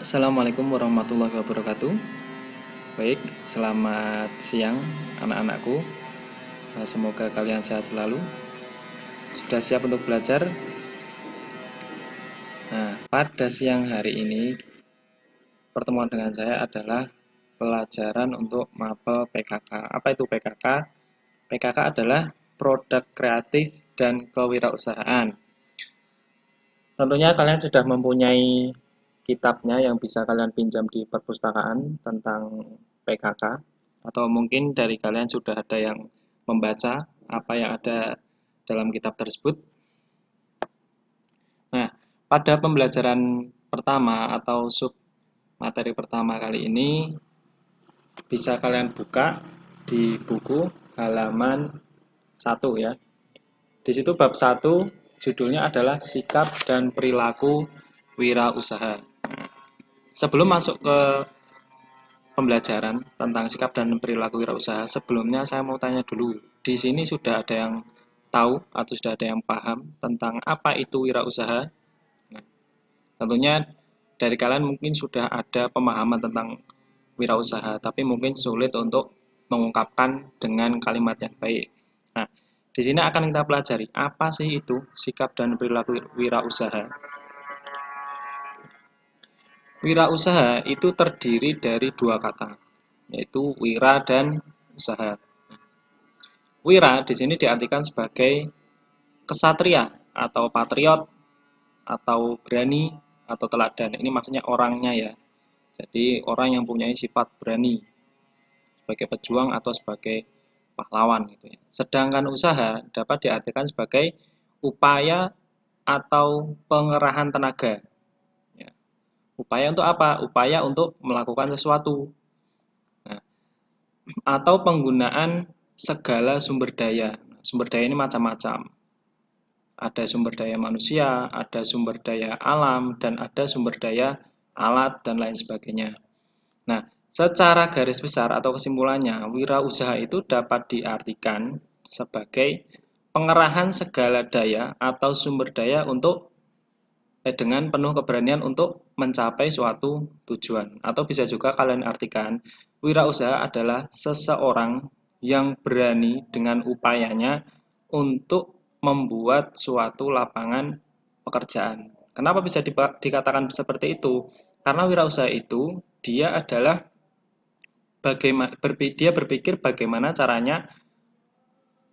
Assalamualaikum warahmatullahi wabarakatuh. Baik, selamat siang anak-anakku. Semoga kalian sehat selalu. Sudah siap untuk belajar? Nah, pada siang hari ini pertemuan dengan saya adalah pelajaran untuk mapel PKK. Apa itu PKK? PKK adalah produk kreatif dan kewirausahaan. Tentunya kalian sudah mempunyai kitabnya yang bisa kalian pinjam di perpustakaan tentang PKK, atau mungkin dari kalian sudah ada yang membaca apa yang ada dalam kitab tersebut. Nah, pada pembelajaran pertama atau sub materi pertama kali ini bisa kalian buka di buku halaman 1 ya. Di situ bab 1 judulnya adalah sikap dan perilaku wirausaha. Sebelum masuk ke pembelajaran tentang sikap dan perilaku wirausaha, sebelumnya saya mau tanya dulu. Di sini sudah ada yang tahu atau sudah ada yang paham tentang apa itu wirausaha? Nah, tentunya dari kalian mungkin sudah ada pemahaman tentang wirausaha, tapi mungkin sulit untuk mengungkapkan dengan kalimat yang baik. Nah, di sini akan kita pelajari apa sih itu sikap dan perilaku wirausaha. Wirausaha itu terdiri dari dua kata, yaitu wira dan usaha. Wira di sini diartikan sebagai kesatria atau patriot atau berani atau teladan. Ini maksudnya orangnya ya. Jadi orang yang punya sifat berani sebagai pejuang atau sebagai pahlawan gitu ya. Sedangkan usaha dapat diartikan sebagai upaya atau pengerahan tenaga. Ya. Upaya untuk apa? Upaya untuk melakukan sesuatu. Nah, atau penggunaan segala sumber daya. Sumber daya ini macam-macam. Ada sumber daya manusia, ada sumber daya alam, dan ada sumber daya alat, dan lain sebagainya. Nah, secara garis besar atau kesimpulannya, wirausaha itu dapat diartikan sebagai pengerahan segala daya atau sumber daya untuk dengan penuh keberanian untuk mencapai suatu tujuan. Atau bisa juga kalian artikan, wirausaha adalah seseorang yang berani dengan upayanya untuk membuat suatu lapangan pekerjaan. Kenapa bisa dikatakan seperti itu? Karena wirausaha itu dia adalah dia berpikir bagaimana caranya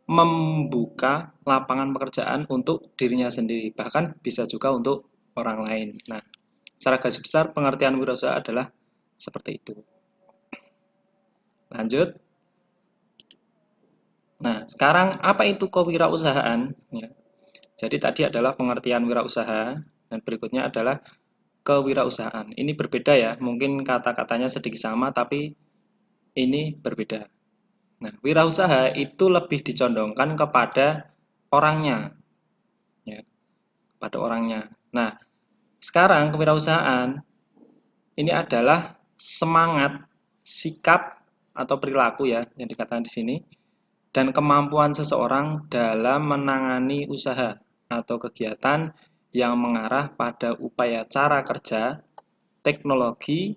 membuka lapangan pekerjaan untuk dirinya sendiri, bahkan bisa juga untuk orang lain. Nah, secara garis besar pengertian wirausaha adalah seperti itu. Lanjut. Nah, sekarang apa itu kewirausahaan? Ya. Jadi tadi adalah pengertian wirausaha dan berikutnya adalah kewirausahaan. Ini berbeda ya, mungkin kata-katanya sedikit sama tapi ini berbeda. Nah, wirausaha itu lebih dicondongkan kepada orangnya, ya, pada orangnya. Nah, sekarang kewirausahaan ini adalah semangat, sikap atau perilaku ya yang dikatakan di sini dan kemampuan seseorang dalam menangani usaha atau kegiatan yang mengarah pada upaya cara kerja, teknologi,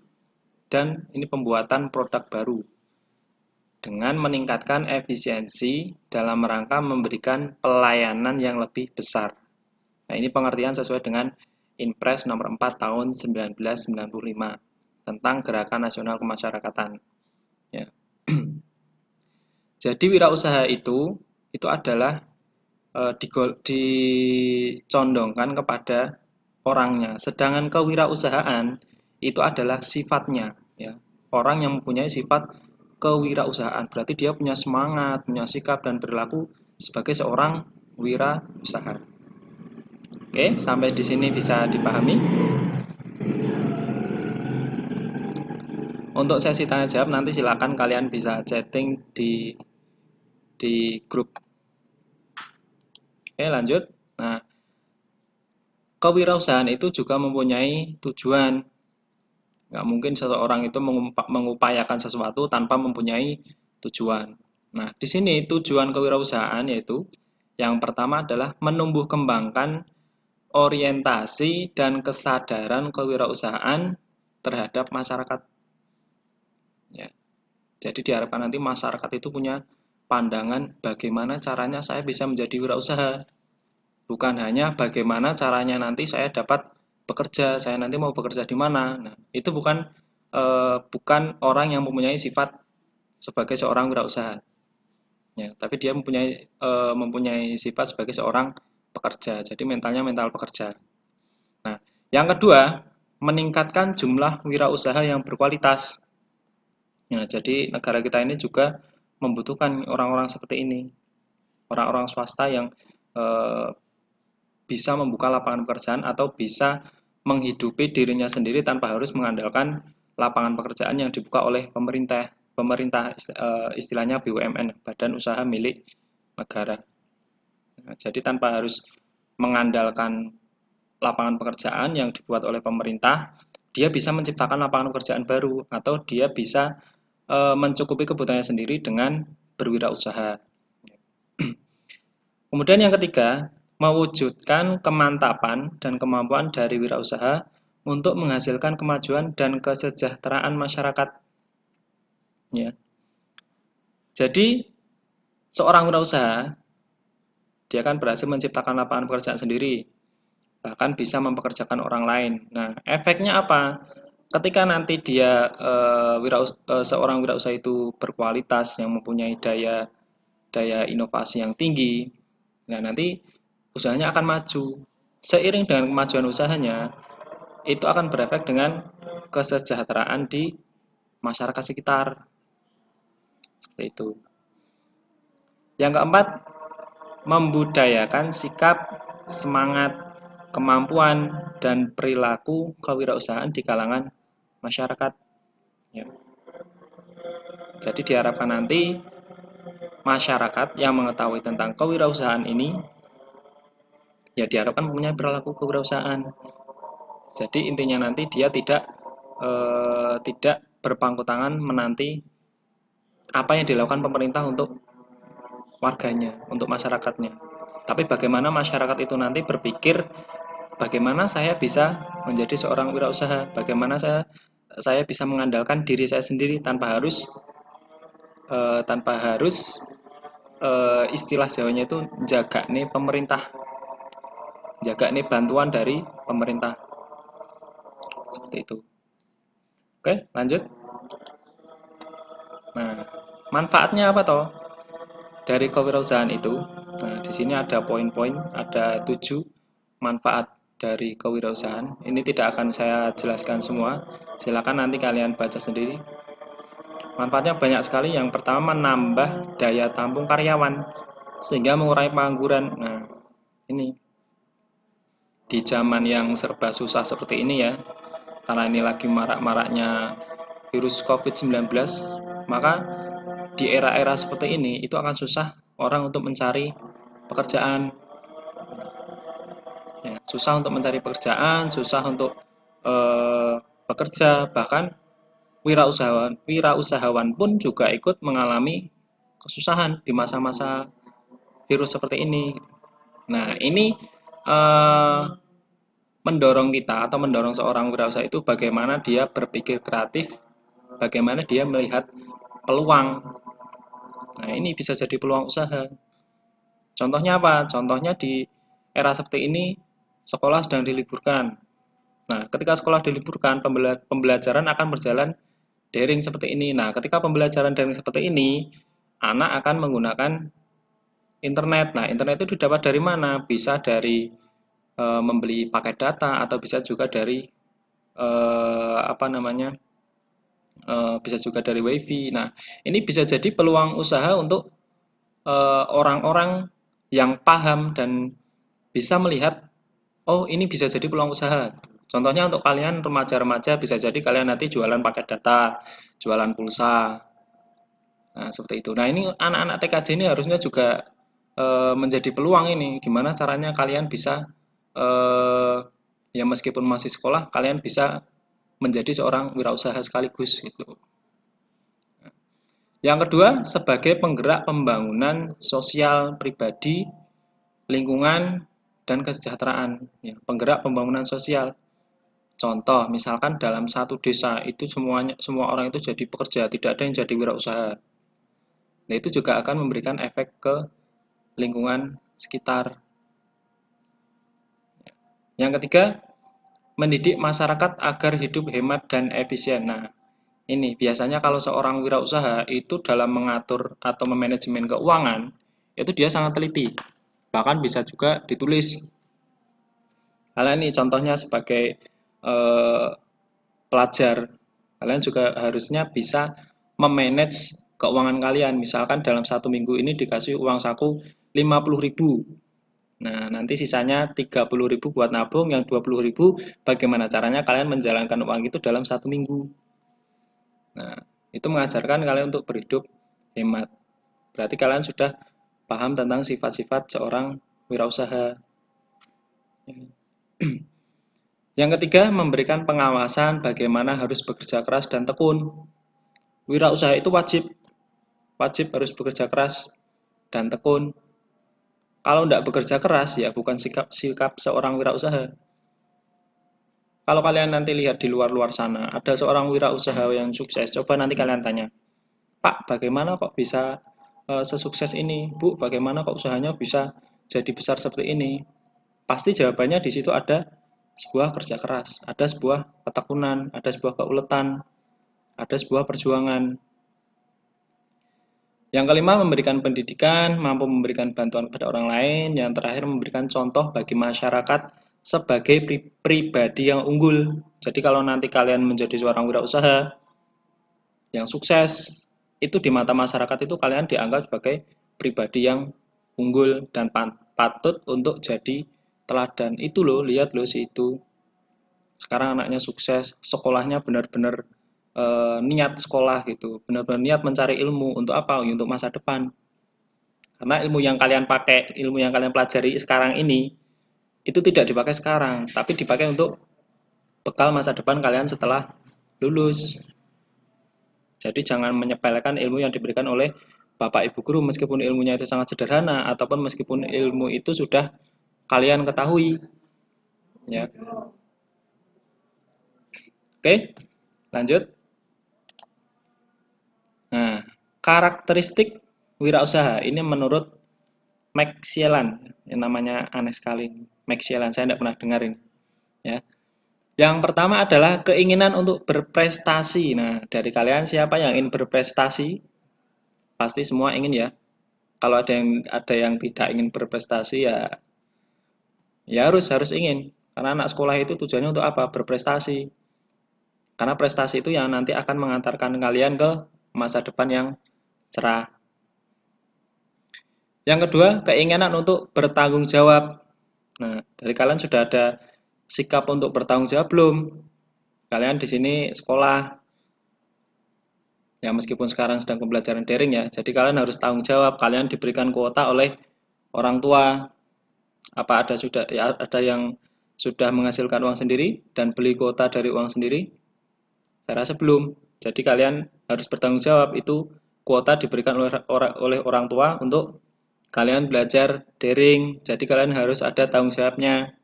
dan ini pembuatan produk baru dengan meningkatkan efisiensi dalam rangka memberikan pelayanan yang lebih besar. Nah, ini pengertian sesuai dengan Inpres nomor 4 tahun 1995 tentang Gerakan Nasional Kemasyarakatan. Ya. Jadi wirausaha itu adalah dicondongkan kepada orangnya. Sedangkan kewirausahaan itu adalah sifatnya. Ya. Orang yang mempunyai sifat kewirausahaan berarti dia punya semangat, punya sikap dan perilaku sebagai seorang wirausaha. Oke, sampai di sini bisa dipahami. Untuk sesi tanya jawab nanti silakan kalian bisa chatting di grup. Oke, lanjut. Nah, kewirausahaan itu juga mempunyai tujuan. Nggak mungkin seseorang itu mengupayakan sesuatu tanpa mempunyai tujuan. Nah, di sini tujuan kewirausahaan yaitu yang pertama adalah menumbuh kembangkan orientasi dan kesadaran kewirausahaan terhadap masyarakat. Ya. Jadi diharapkan nanti masyarakat itu punya pandangan bagaimana caranya saya bisa menjadi wirausaha. Bukan hanya bagaimana caranya nanti saya dapat bekerja, saya nanti mau bekerja di mana. Nah, itu bukan orang yang mempunyai sifat sebagai seorang wirausaha. Ya, tapi dia mempunyai sifat sebagai seorang pekerja. Jadi mentalnya mental pekerja. Nah, yang kedua, meningkatkan jumlah wirausaha yang berkualitas. Nah, jadi negara kita ini juga membutuhkan orang-orang seperti ini, orang-orang swasta yang eh, bisa membuka lapangan pekerjaan atau bisa menghidupi dirinya sendiri tanpa harus mengandalkan lapangan pekerjaan yang dibuka oleh pemerintah. Pemerintah istilahnya BUMN, Badan Usaha Milik Negara. Nah, jadi tanpa harus mengandalkan lapangan pekerjaan yang dibuat oleh pemerintah, dia bisa menciptakan lapangan pekerjaan baru atau dia bisa mencukupi kebutuhannya sendiri dengan berwirausaha. Kemudian yang ketiga, mewujudkan kemantapan dan kemampuan dari wirausaha untuk menghasilkan kemajuan dan kesejahteraan masyarakat. Ya. Jadi seorang wirausaha dia kan berhasil menciptakan lapangan pekerjaan sendiri, bahkan bisa mempekerjakan orang lain. Nah, efeknya apa? Ketika nanti dia seorang wirausaha itu berkualitas yang mempunyai daya inovasi yang tinggi, nah nanti usahanya akan maju. Seiring dengan kemajuan usahanya, itu akan berefek dengan kesejahteraan di masyarakat sekitar. Seperti itu. Yang keempat, membudayakan sikap, semangat, kemampuan, dan perilaku kewirausahaan di kalangan masyarakat. Ya. Jadi diharapkan nanti masyarakat yang mengetahui tentang kewirausahaan ini, ya diharapkan punya perilaku kewirausahaan. Jadi intinya nanti dia tidak berpangku tangan menanti apa yang dilakukan pemerintah untuk warganya, untuk masyarakatnya. Tapi bagaimana masyarakat itu nanti berpikir bagaimana saya bisa menjadi seorang wirausaha, bagaimana saya bisa mengandalkan diri saya sendiri tanpa harus istilah Jawanya itu jaga nih pemerintah, jaga nih bantuan dari pemerintah. Seperti itu. Oke, lanjut. Nah, manfaatnya apa toh dari kewirausahaan itu? Nah, di sini ada poin-poin, ada 7 manfaat dari kewirausahaan. Ini tidak akan saya jelaskan semua. Silakan nanti kalian baca sendiri. Manfaatnya banyak sekali. Yang pertama, menambah daya tampung karyawan sehingga mengurangi pengangguran. Nah, ini di zaman yang serba susah seperti ini ya, karena ini lagi marak-maraknya virus COVID-19, maka di era-era seperti ini itu akan susah orang untuk mencari pekerjaan. Ya, susah untuk mencari pekerjaan, susah untuk bekerja, bahkan wirausahawan pun juga ikut mengalami kesusahan di masa-masa virus seperti ini. Nah, ini eh, mendorong kita atau mendorong seorang wirausaha itu bagaimana dia berpikir kreatif, bagaimana dia melihat peluang. Nah, ini bisa jadi peluang usaha. Contohnya apa? Contohnya di era seperti ini, sekolah sedang diliburkan. Nah, ketika sekolah diliburkan, pembelajaran akan berjalan daring seperti ini. Nah, ketika pembelajaran daring seperti ini, anak akan menggunakan internet. Nah, internet itu didapat dari mana? Bisa dari membeli paket data atau bisa juga dari apa namanya? Bisa juga dari WiFi. Nah, ini bisa jadi peluang usaha untuk orang-orang yang paham dan bisa melihat, oh ini bisa jadi peluang usaha. Contohnya untuk kalian remaja-remaja bisa jadi kalian nanti jualan paket data, jualan pulsa. Nah, seperti itu. Nah, ini anak-anak TKJ ini harusnya juga menjadi peluang ini. Gimana caranya kalian bisa ya meskipun masih sekolah, kalian bisa menjadi seorang wirausaha sekaligus gitu. Yang kedua, sebagai penggerak pembangunan sosial pribadi, lingkungan, dan kesejahteraan. Ya, penggerak pembangunan sosial. Contoh, misalkan dalam satu desa itu semua orang itu jadi pekerja, tidak ada yang jadi wirausaha. Nah, itu juga akan memberikan efek ke lingkungan sekitar. Yang ketiga, mendidik masyarakat agar hidup hemat dan efisien. Nah, ini biasanya kalau seorang wirausaha itu dalam mengatur atau memanajemen keuangan, itu dia sangat teliti. Bahkan bisa juga ditulis. Kalian ini contohnya sebagai pelajar, kalian juga harusnya bisa memanage keuangan kalian. Misalkan dalam satu minggu ini dikasih uang saku 50.000. Nah, nanti sisanya 30.000 buat nabung, yang 20.000 bagaimana caranya kalian menjalankan uang itu dalam satu minggu. Nah, itu mengajarkan kalian untuk berhidup hemat. Berarti kalian sudah paham tentang sifat-sifat seorang wirausaha. Yang ketiga, memberikan pengawasan bagaimana harus bekerja keras dan tekun. Wirausaha itu wajib harus bekerja keras dan tekun. Kalau tidak bekerja keras, ya bukan sikap seorang wirausaha. Kalau kalian nanti lihat di luar sana, ada seorang wirausaha yang sukses, coba nanti kalian tanya, Pak, bagaimana kok bisa sesukses ini? Bu, bagaimana kok usahanya bisa jadi besar seperti ini? Pasti jawabannya di situ ada sebuah kerja keras, ada sebuah ketekunan, ada sebuah keuletan, ada sebuah perjuangan. Yang kelima, memberikan pendidikan, mampu memberikan bantuan kepada orang lain. Yang terakhir, memberikan contoh bagi masyarakat sebagai pribadi yang unggul. Jadi kalau nanti kalian menjadi seorang wirausaha yang sukses, itu di mata masyarakat itu kalian dianggap sebagai pribadi yang unggul dan patut untuk jadi teladan. Itu loh, lihat loh si itu. Sekarang anaknya sukses, sekolahnya benar-benar niat sekolah gitu, benar-benar niat mencari ilmu untuk apa? Untuk masa depan. Karena ilmu yang kalian pakai, ilmu yang kalian pelajari sekarang ini itu tidak dipakai sekarang, tapi dipakai untuk bekal masa depan kalian setelah lulus. Jadi jangan menyepelekan ilmu yang diberikan oleh Bapak Ibu guru meskipun ilmunya itu sangat sederhana ataupun meskipun ilmu itu sudah kalian ketahui. Ya. Oke, lanjut. Nah, karakteristik wirausaha ini menurut Max Yellen, yang namanya aneh sekali. Max Yellen, saya tidak pernah dengar ini. Ya. Yang pertama adalah keinginan untuk berprestasi. Nah, dari kalian siapa yang ingin berprestasi? Pasti semua ingin ya. Kalau ada yang tidak ingin berprestasi ya harus ingin. Karena anak sekolah itu tujuannya untuk apa? Berprestasi. Karena prestasi itu yang nanti akan mengantarkan kalian ke masa depan yang cerah. Yang kedua, keinginan untuk bertanggung jawab. Nah, dari kalian sudah ada sikap untuk bertanggung jawab belum? Kalian di sini sekolah, ya meskipun sekarang sedang pembelajaran daring ya, jadi kalian harus tanggung jawab. Kalian diberikan kuota oleh orang tua. Apa ada yang sudah menghasilkan uang sendiri dan beli kuota dari uang sendiri? Saya rasa belum. Jadi kalian harus bertanggung jawab. Itu kuota diberikan oleh orang tua untuk kalian belajar daring. Jadi kalian harus ada tanggung jawabnya.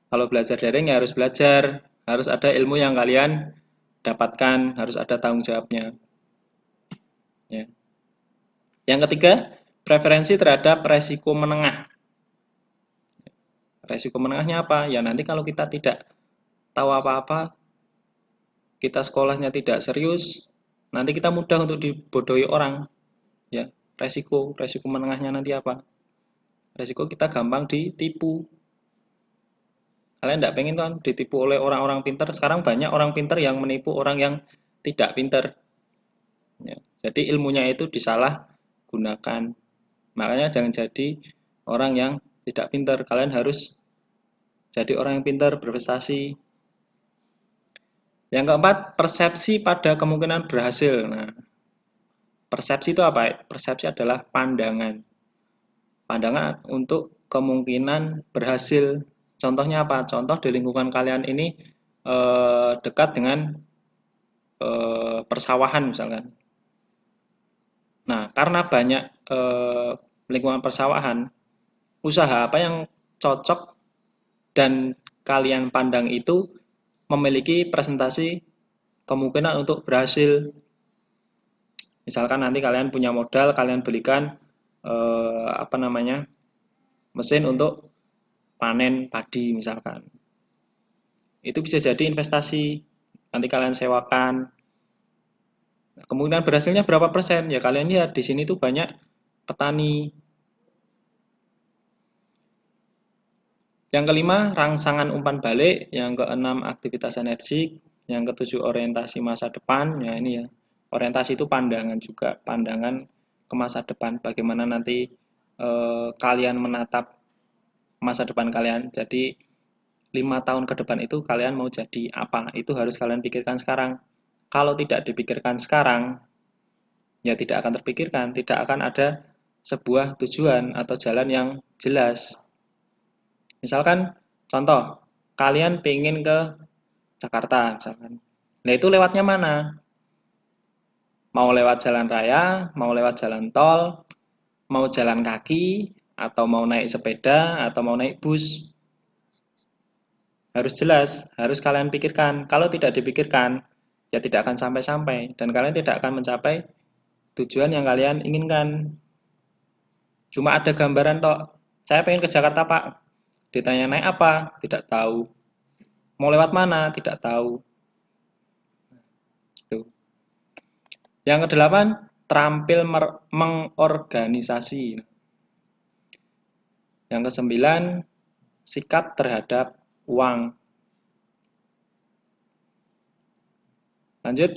Kalau belajar daring ya harus belajar, harus ada ilmu yang kalian dapatkan, harus ada tanggung jawabnya. Ya. Yang ketiga, preferensi terhadap resiko menengah. Resiko menengahnya apa? Ya nanti kalau kita tidak tahu apa-apa, kita sekolahnya tidak serius, nanti kita mudah untuk dibodohi orang. Ya, resiko menengahnya nanti apa? Resiko kita gampang ditipu. Kalian tidak pengen kan ditipu oleh orang-orang pintar? Sekarang banyak orang pintar yang menipu orang yang tidak pintar. Ya, jadi ilmunya itu disalahgunakan. Makanya jangan jadi orang yang tidak pintar. Kalian harus jadi orang yang pintar, berprestasi. Yang keempat, persepsi pada kemungkinan berhasil. Nah, persepsi itu apa? Persepsi adalah pandangan. Pandangan untuk kemungkinan berhasil. Contohnya apa? Contoh di lingkungan kalian ini dekat dengan persawahan misalkan. Nah, karena banyak lingkungan persawahan, usaha apa yang cocok dan kalian pandang itu memiliki presentasi kemungkinan untuk berhasil. Misalkan nanti kalian punya modal, kalian belikan mesin untuk panen padi misalkan. Itu bisa jadi investasi. Nanti kalian sewakan. Kemungkinan berhasilnya berapa persen? Ya kalian lihat di sini tuh banyak petani. Yang kelima, rangsangan umpan balik. Yang keenam, aktivitas energik. Yang ketujuh, orientasi masa depan. Ya ini ya, orientasi itu pandangan juga, pandangan ke masa depan. Bagaimana nanti kalian menatap masa depan kalian. Jadi 5 tahun ke depan itu kalian mau jadi apa? Itu harus kalian pikirkan sekarang. Kalau tidak dipikirkan sekarang, ya tidak akan terpikirkan, tidak akan ada sebuah tujuan atau jalan yang jelas. Misalkan contoh, kalian pengen ke Jakarta misalkan. Nah itu lewatnya mana? Mau lewat jalan raya, mau lewat jalan tol, mau jalan kaki, atau mau naik sepeda, atau mau naik bus. Harus jelas, harus kalian pikirkan. Kalau tidak dipikirkan, ya tidak akan sampai-sampai. Dan kalian tidak akan mencapai tujuan yang kalian inginkan. Cuma ada gambaran tok. Saya pengen ke Jakarta, Pak. Ditanya naik apa? Tidak tahu. Mau lewat mana? Tidak tahu. Tuh. Yang kedelapan, terampil mengorganisasi. Yang kesembilan, sikap terhadap uang. Lanjut,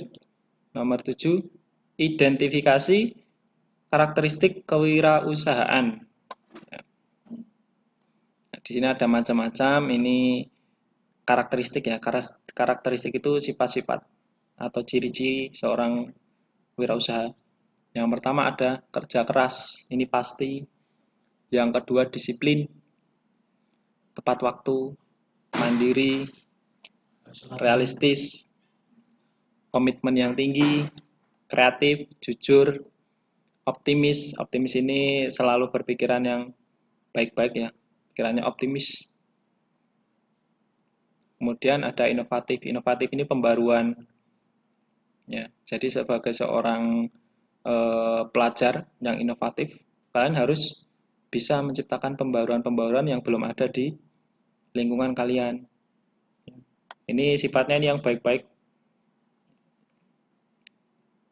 nomor 7, identifikasi karakteristik kewirausahaan. Nah, di sini ada macam-macam, ini karakteristik ya. Karakteristik itu sifat-sifat atau ciri-ciri seorang wirausaha. Yang pertama ada kerja keras, ini pasti. Yang kedua disiplin, tepat waktu, mandiri, realistis, komitmen yang tinggi, kreatif, jujur, optimis. Optimis ini selalu berpikiran yang baik-baik ya, pikirannya optimis. Kemudian ada inovatif. Inovatif ini pembaruan. Ya, jadi sebagai seorang pelajar yang inovatif, kalian harus bisa menciptakan pembaruan-pembaruan yang belum ada di lingkungan kalian. Ini sifatnya ini yang baik-baik.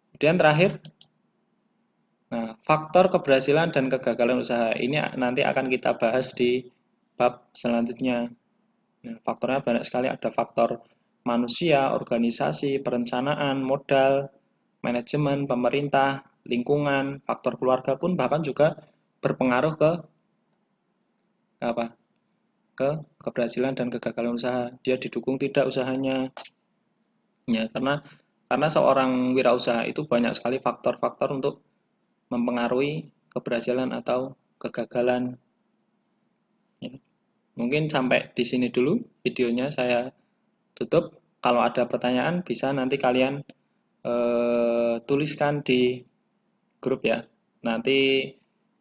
Kemudian terakhir, nah, faktor keberhasilan dan kegagalan usaha ini nanti akan kita bahas di bab selanjutnya. Nah, faktornya banyak sekali, ada faktor manusia, organisasi, perencanaan, modal, manajemen, pemerintah, lingkungan, faktor keluarga pun bahkan juga berpengaruh ke apa? Ke keberhasilan dan kegagalan usaha. Dia didukung tidak usahanya. Ya, karena seorang wirausaha itu banyak sekali faktor-faktor untuk mempengaruhi keberhasilan atau kegagalan. Ya. Mungkin sampai di sini dulu videonya saya tutup. Kalau ada pertanyaan bisa nanti kalian tuliskan di grup ya. Nanti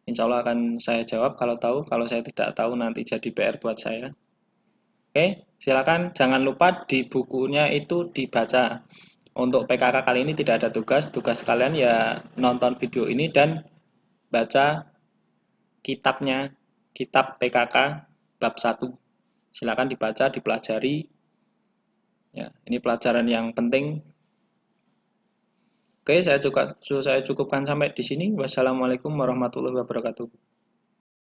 insya Allah akan saya jawab kalau tahu. Kalau saya tidak tahu nanti jadi PR buat saya. Oke, silakan jangan lupa di bukunya itu dibaca. Untuk PKK kali ini tidak ada tugas. Tugas kalian ya nonton video ini dan baca kitabnya, kitab PKK bab 1. Silakan dibaca, dipelajari. Ya, ini pelajaran yang penting. Oke, saya cukupkan sampai di sini. Wassalamualaikum warahmatullahi wabarakatuh.